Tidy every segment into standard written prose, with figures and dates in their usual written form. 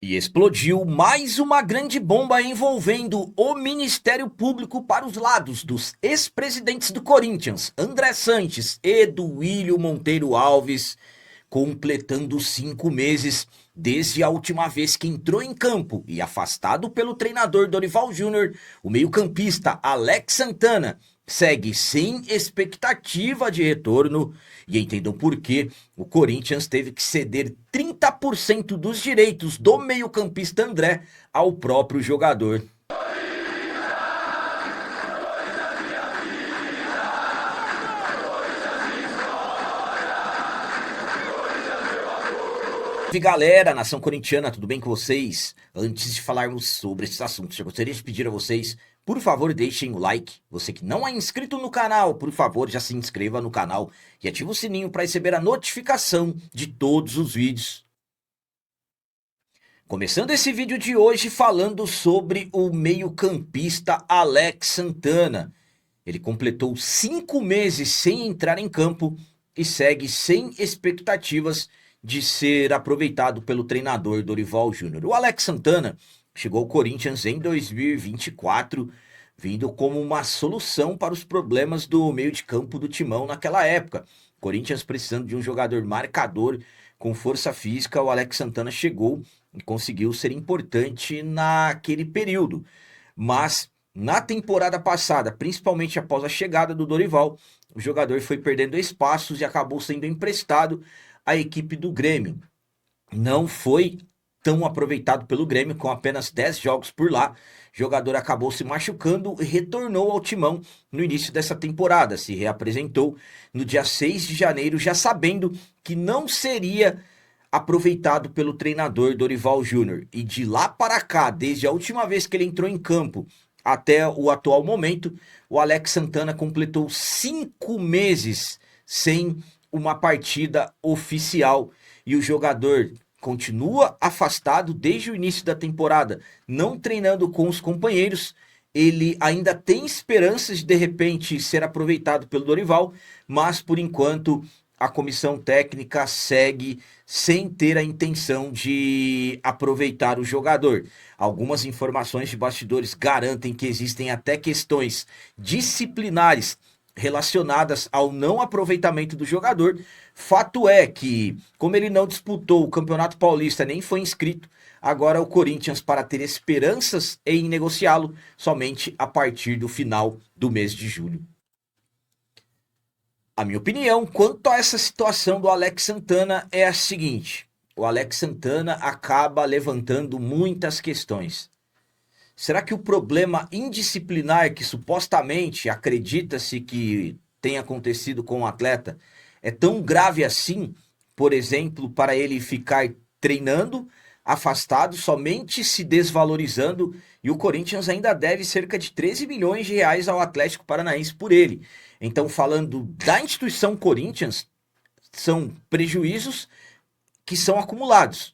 E explodiu mais uma grande bomba envolvendo o Ministério Público para os lados dos ex-presidentes do Corinthians, André Sanches e Duílio Monteiro Alves, completando 5 meses desde a última vez que entrou em campo e afastado pelo treinador Dorival Júnior, o meio-campista Alex Santana segue sem expectativa de retorno e entendam por que o Corinthians teve que ceder 30% dos direitos do meio-campista André ao próprio jogador. Salve galera, nação corintiana, tudo bem com vocês? Antes de falarmos sobre esses assuntos, eu gostaria de pedir a vocês, por favor, deixem o like. Você que não é inscrito no canal, por favor, já se inscreva no canal e ative o sininho para receber a notificação de todos os vídeos. Começando esse vídeo de hoje falando sobre o meio-campista Alex Santana. Ele completou 5 meses sem entrar em campo e segue sem expectativas de ser aproveitado pelo treinador Dorival Júnior. O Alex Santana chegou ao Corinthians em 2024, vindo como uma solução para os problemas do meio de campo do Timão naquela época. Corinthians precisando de um jogador marcador com força física, o Alex Santana chegou e conseguiu ser importante naquele período. Mas na temporada passada, principalmente após a chegada do Dorival, o jogador foi perdendo espaços e acabou sendo emprestado à equipe do Grêmio. Não foi tão aproveitado pelo Grêmio, com apenas 10 jogos por lá. O jogador acabou se machucando e retornou ao Timão no início dessa temporada. Se reapresentou no dia 6 de janeiro, já sabendo que não seria aproveitado pelo treinador Dorival Júnior. E de lá para cá, desde a última vez que ele entrou em campo até o atual momento, o Alex Santana completou 5 meses sem uma partida oficial e o jogador continua afastado desde o início da temporada, não treinando com os companheiros. Ele ainda tem esperanças de repente ser aproveitado pelo Dorival, mas por enquanto a comissão técnica segue sem ter a intenção de aproveitar o jogador. Algumas informações de bastidores garantem que existem até questões disciplinares relacionadas ao não aproveitamento do jogador. Fato é que, como ele não disputou o Campeonato Paulista nem foi inscrito, agora o Corinthians, para ter esperanças em negociá-lo, somente a partir do final do mês de julho. A minha opinião quanto a essa situação do Alex Santana é a seguinte: o Alex Santana acaba levantando muitas questões. Será que o problema indisciplinar que supostamente acredita-se que tem acontecido com o atleta é tão grave assim, por exemplo, para ele ficar treinando, afastado, somente se desvalorizando, e o Corinthians ainda deve cerca de 13 milhões de reais ao Atlético Paranaense por ele. Então, falando da instituição Corinthians, são prejuízos que são acumulados.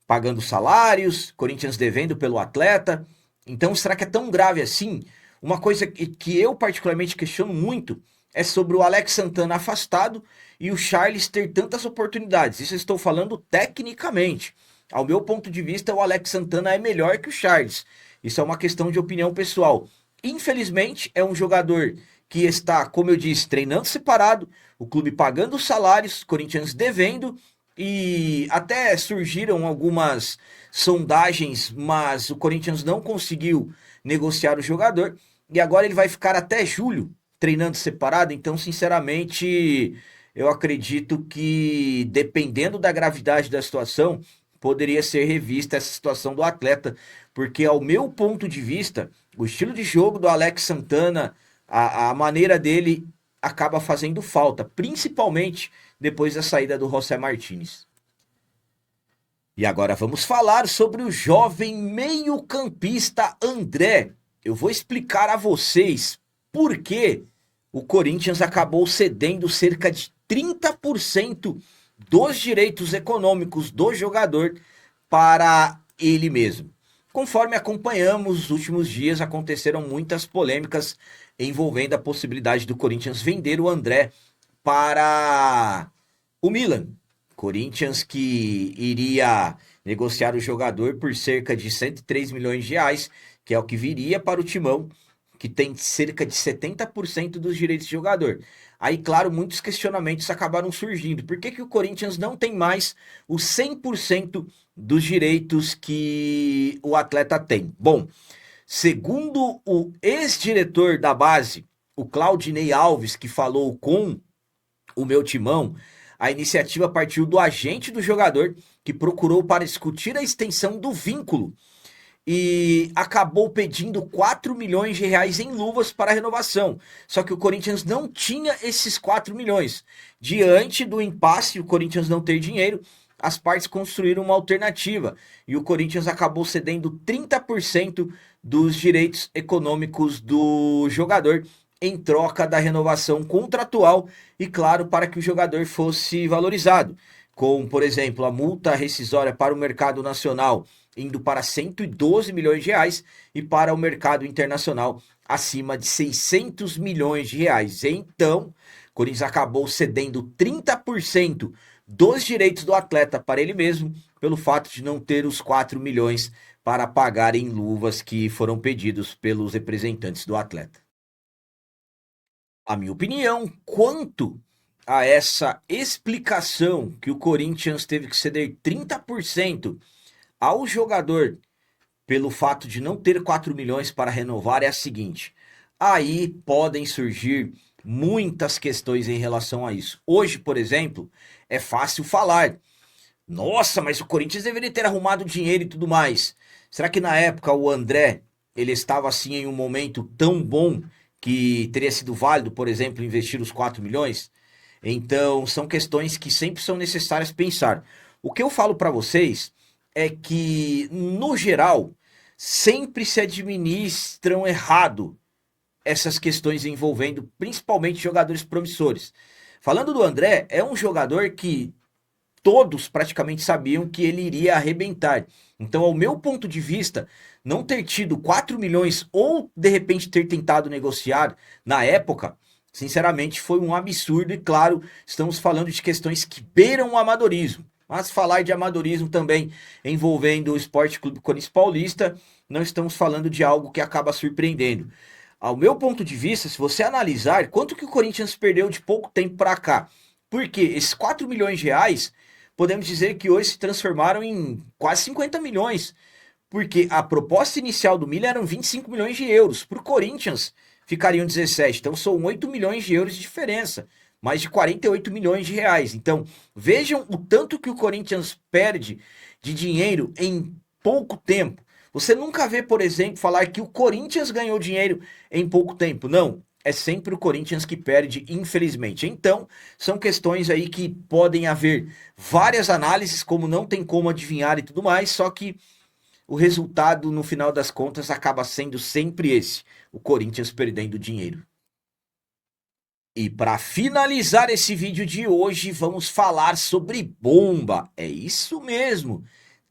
Pagando salários, Corinthians devendo pelo atleta. Então, será que é tão grave assim? Uma coisa que eu particularmente questiono muito é sobre o Alex Santana afastado e o Charles ter tantas oportunidades. Isso eu estou falando tecnicamente. Ao meu ponto de vista, o Alex Santana é melhor que o Charles. Isso é uma questão de opinião pessoal. Infelizmente, é um jogador que está, como eu disse, treinando separado, o clube pagando os salários, Corinthians devendo, e até surgiram algumas sondagens, mas o Corinthians não conseguiu negociar o jogador, e agora ele vai ficar até julho treinando separado. Então, sinceramente, eu acredito que, dependendo da gravidade da situação, poderia ser revista essa situação do atleta, porque, ao meu ponto de vista, o estilo de jogo do Alex Santana, a maneira dele acaba fazendo falta, principalmente depois da saída do José Martínez. E agora vamos falar sobre o jovem meio-campista André. Eu vou explicar a vocês por que o Corinthians acabou cedendo cerca de 30% dos direitos econômicos do jogador para ele mesmo. Conforme acompanhamos, nos últimos dias aconteceram muitas polêmicas envolvendo a possibilidade do Corinthians vender o André para o Milan. Corinthians que iria negociar o jogador por cerca de 103 milhões de reais, que é o que viria para o Timão, que tem cerca de 70% dos direitos de jogador. Aí, claro, muitos questionamentos acabaram surgindo. Por que o Corinthians não tem mais os 100% dos direitos que o atleta tem? Bom, segundo o ex-diretor da base, o Claudinei Alves, que falou com o meu timão, a iniciativa partiu do agente do jogador, que procurou para discutir a extensão do vínculo e acabou pedindo 4 milhões de reais em luvas para a renovação. Só que o Corinthians não tinha esses 4 milhões. Diante do impasse, o Corinthians não ter dinheiro, as partes construíram uma alternativa e o Corinthians acabou cedendo 30% dos direitos econômicos do jogador em troca da renovação contratual e, claro, para que o jogador fosse valorizado, com, por exemplo, a multa rescisória para o mercado nacional indo para 112 milhões de reais e para o mercado internacional acima de 600 milhões de reais. Então, o Corinthians acabou cedendo 30% dos direitos do atleta para ele mesmo, pelo fato de não ter os 4 milhões para pagar em luvas que foram pedidos pelos representantes do atleta. A minha opinião quanto a essa explicação que o Corinthians teve que ceder 30% ao jogador pelo fato de não ter 4 milhões para renovar é a seguinte: aí podem surgir muitas questões em relação a isso. Hoje, por exemplo, é fácil falar: nossa, mas o Corinthians deveria ter arrumado dinheiro e tudo mais. Será que na época o André ele estava assim em um momento tão bom que teria sido válido, por exemplo, investir os 4 milhões? Então, são questões que sempre são necessárias pensar. O que eu falo para vocês é que, no geral, sempre se administram errado essas questões envolvendo principalmente jogadores promissores. Falando do André, é um jogador que todos praticamente sabiam que ele iria arrebentar. Então, ao meu ponto de vista, não ter tido 4 milhões ou de repente ter tentado negociar na época, sinceramente foi um absurdo. E claro, estamos falando de questões que beiram o amadorismo. Mas falar de amadorismo também envolvendo o Esporte Clube Corinthians Paulista, não estamos falando de algo que acaba surpreendendo. Ao meu ponto de vista, se você analisar quanto que o Corinthians perdeu de pouco tempo para cá, porque esses 4 milhões de reais, podemos dizer que hoje se transformaram em quase 50 milhões, porque a proposta inicial do Miller eram 25 milhões de euros, para o Corinthians ficariam 17, então são 8 milhões de euros de diferença, mais de 48 milhões de reais. Então vejam o tanto que o Corinthians perde de dinheiro em pouco tempo. Você nunca vê, por exemplo, falar que o Corinthians ganhou dinheiro em pouco tempo. Não, é sempre o Corinthians que perde, infelizmente. Então, são questões aí que podem haver várias análises, como não tem como adivinhar e tudo mais, só que o resultado, no final das contas, acaba sendo sempre esse: o Corinthians perdendo dinheiro. E para finalizar esse vídeo de hoje, vamos falar sobre bomba. É isso mesmo.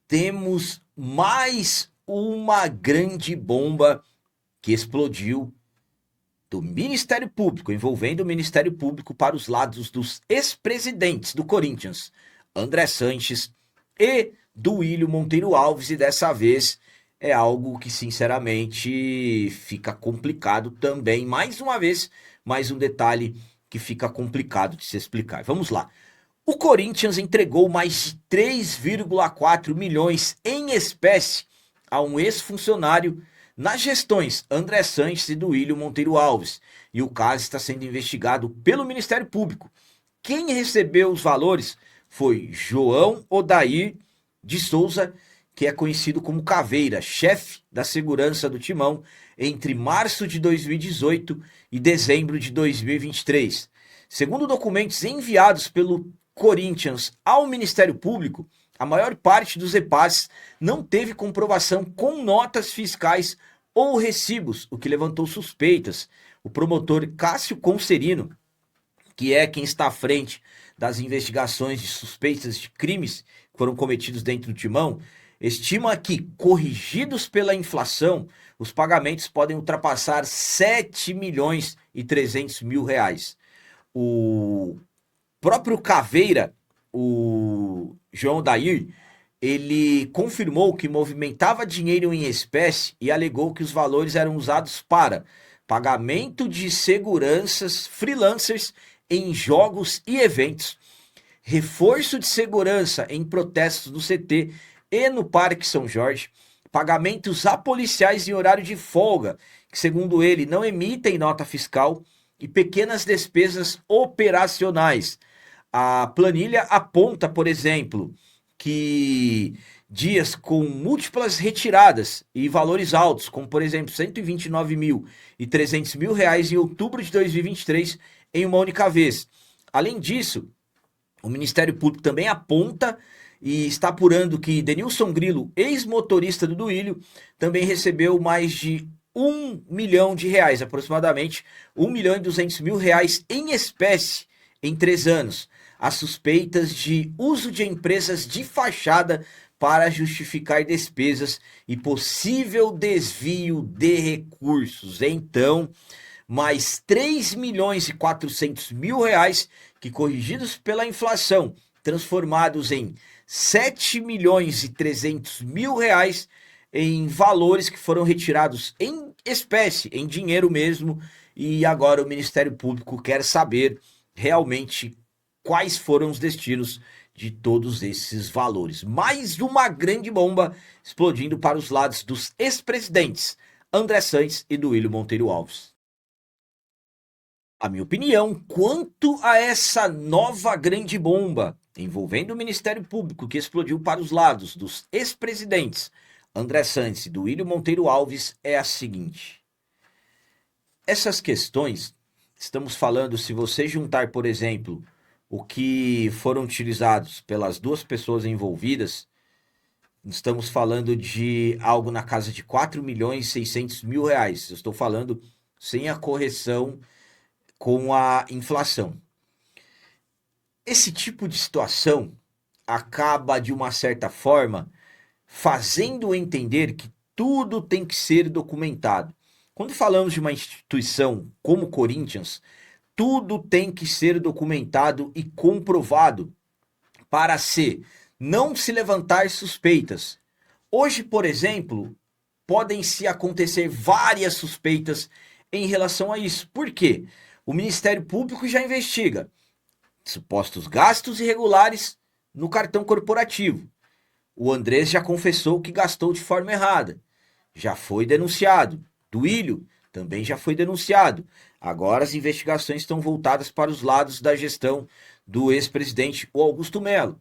Temos mais uma grande bomba que explodiu do Ministério Público, envolvendo o Ministério Público para os lados dos ex-presidentes do Corinthians, André Sanches e Duílio Monteiro Alves, e dessa vez é algo que sinceramente fica complicado também, mais uma vez, mais um detalhe que fica complicado de se explicar. Vamos lá. O Corinthians entregou mais de 3,4 milhões em espécie a um ex-funcionário nas gestões André Sanches e Duílio Monteiro Alves, e o caso está sendo investigado pelo Ministério Público. Quem recebeu os valores foi João Odair de Souza, que é conhecido como Caveira, chefe da segurança do Timão, entre março de 2018 e dezembro de 2023. Segundo documentos enviados pelo Corinthians ao Ministério Público, a maior parte dos repasses não teve comprovação com notas fiscais ou recibos, o que levantou suspeitas. O promotor Cássio Concerino, que é quem está à frente das investigações de suspeitas de crimes que foram cometidos dentro do Timão, estima que, corrigidos pela inflação, os pagamentos podem ultrapassar 7 milhões e 300 mil reais. O próprio Caveira, o João Dair, ele confirmou que movimentava dinheiro em espécie e alegou que os valores eram usados para pagamento de seguranças freelancers em jogos e eventos, reforço de segurança em protestos no CT e no Parque São Jorge, pagamentos a policiais em horário de folga, que segundo ele não emitem nota fiscal, e pequenas despesas operacionais. A planilha aponta, por exemplo, que dias com múltiplas retiradas e valores altos, como por exemplo 129 mil e 300 mil reais em outubro de 2023 em uma única vez. Além disso, o Ministério Público também aponta e está apurando que Denilson Grilo, ex-motorista do Duílio, também recebeu mais de 1 milhão de reais, aproximadamente 1 milhão e 200 mil reais em espécie em 3 anos. As suspeitas de uso de empresas de fachada para justificar despesas e possível desvio de recursos. Então, mais 3 milhões e 400 mil reais que, corrigidos pela inflação, transformados em 7 milhões e 300 mil reais em valores que foram retirados em espécie, em dinheiro mesmo, e agora o Ministério Público quer saber realmente quais foram os destinos de todos esses valores. Mais uma grande bomba explodindo para os lados dos ex-presidentes André Sanches e Duílio Monteiro Alves. A minha opinião quanto a essa nova grande bomba envolvendo o Ministério Público que explodiu para os lados dos ex-presidentes André Sanches e Duílio Monteiro Alves é a seguinte. Essas questões, estamos falando, se você juntar, por exemplo, o que foram utilizados pelas duas pessoas envolvidas, estamos falando de algo na casa de 4 milhões e 600 mil reais. Eu estou falando sem a correção com a inflação. Esse tipo de situação acaba, de uma certa forma, fazendo entender que tudo tem que ser documentado. Quando falamos de uma instituição como o Corinthians, tudo tem que ser documentado e comprovado para não se levantar suspeitas. Hoje, por exemplo, podem se acontecer várias suspeitas em relação a isso. Por quê? O Ministério Público já investiga supostos gastos irregulares no cartão corporativo. O Andrés já confessou que gastou de forma errada. Já foi denunciado. Duílio também já foi denunciado. Agora as investigações estão voltadas para os lados da gestão do ex-presidente Augusto Melo.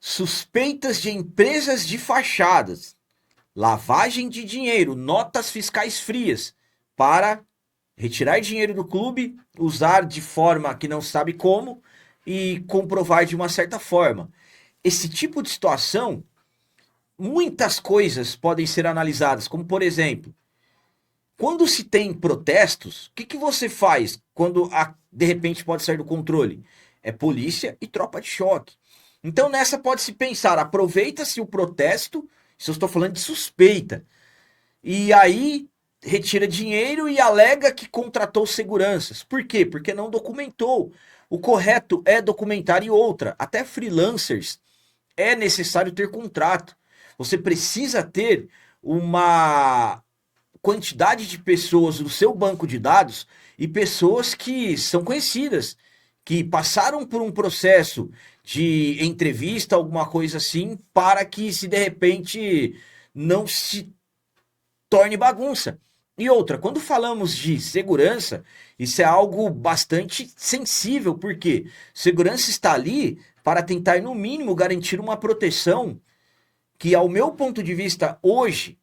Suspeitas de empresas de fachadas, lavagem de dinheiro, notas fiscais frias para retirar dinheiro do clube, usar de forma que não sabe como e comprovar de uma certa forma. Esse tipo de situação, muitas coisas podem ser analisadas, como por exemplo, quando se tem protestos, o que você faz quando de repente pode sair do controle? É polícia e tropa de choque. Então nessa pode-se pensar, aproveita-se o protesto, se eu estou falando de suspeita, e aí retira dinheiro e alega que contratou seguranças. Por quê? Porque não documentou. O correto é documentar. E outra, até freelancers é necessário ter contrato. Você precisa ter uma quantidade de pessoas no seu banco de dados e pessoas que são conhecidas, que passaram por um processo de entrevista, alguma coisa assim, para que se de repente não se torne bagunça. E outra, quando falamos de segurança, isso é algo bastante sensível, porque segurança está ali para tentar, no mínimo, garantir uma proteção que, ao meu ponto de vista, hoje,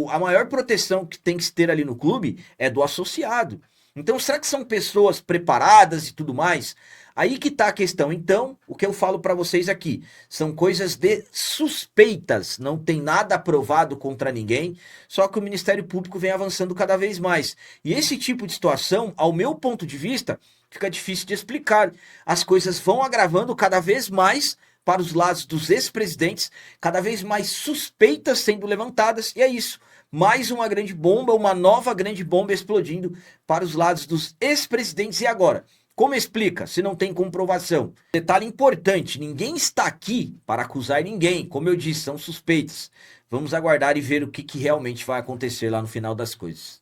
a maior proteção que tem que se ter ali no clube é do associado. Então, será que são pessoas preparadas e tudo mais? Aí que tá a questão. Então, o que eu falo para vocês aqui são coisas de suspeitas, não tem nada aprovado contra ninguém, só que o Ministério Público vem avançando cada vez mais. E esse tipo de situação, ao meu ponto de vista, fica difícil de explicar. As coisas vão agravando cada vez mais para os lados dos ex-presidentes, cada vez mais suspeitas sendo levantadas, e é isso. Mais uma grande bomba, uma nova grande bomba explodindo para os lados dos ex-presidentes. E agora? Como explica, se não tem comprovação? Detalhe importante, ninguém está aqui para acusar ninguém. Como eu disse, são suspeitos. Vamos aguardar e ver o que realmente vai acontecer lá no final das coisas.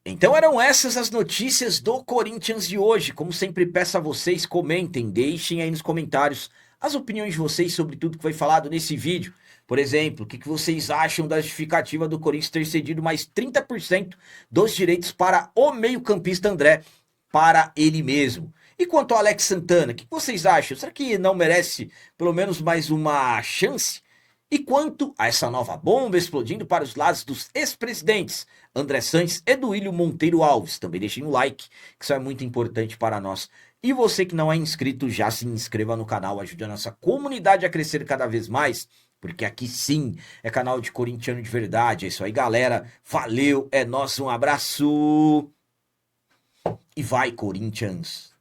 Então eram essas as notícias do Corinthians de hoje. Como sempre peço a vocês, comentem, deixem aí nos comentários as opiniões de vocês sobre tudo que foi falado nesse vídeo. Por exemplo, o que vocês acham da justificativa do Corinthians ter cedido mais 30% dos direitos para o meio-campista André, para ele mesmo? E quanto ao Alex Santana, o que vocês acham? Será que não merece pelo menos mais uma chance? E quanto a essa nova bomba explodindo para os lados dos ex-presidentes André Sanches e Duílio Monteiro Alves? Também deixem um like, que isso é muito importante para nós. E você que não é inscrito, já se inscreva no canal, ajude a nossa comunidade a crescer cada vez mais, porque aqui sim é canal de corintiano de verdade. É isso aí, galera. Valeu, é nosso, um abraço. E vai, Corinthians!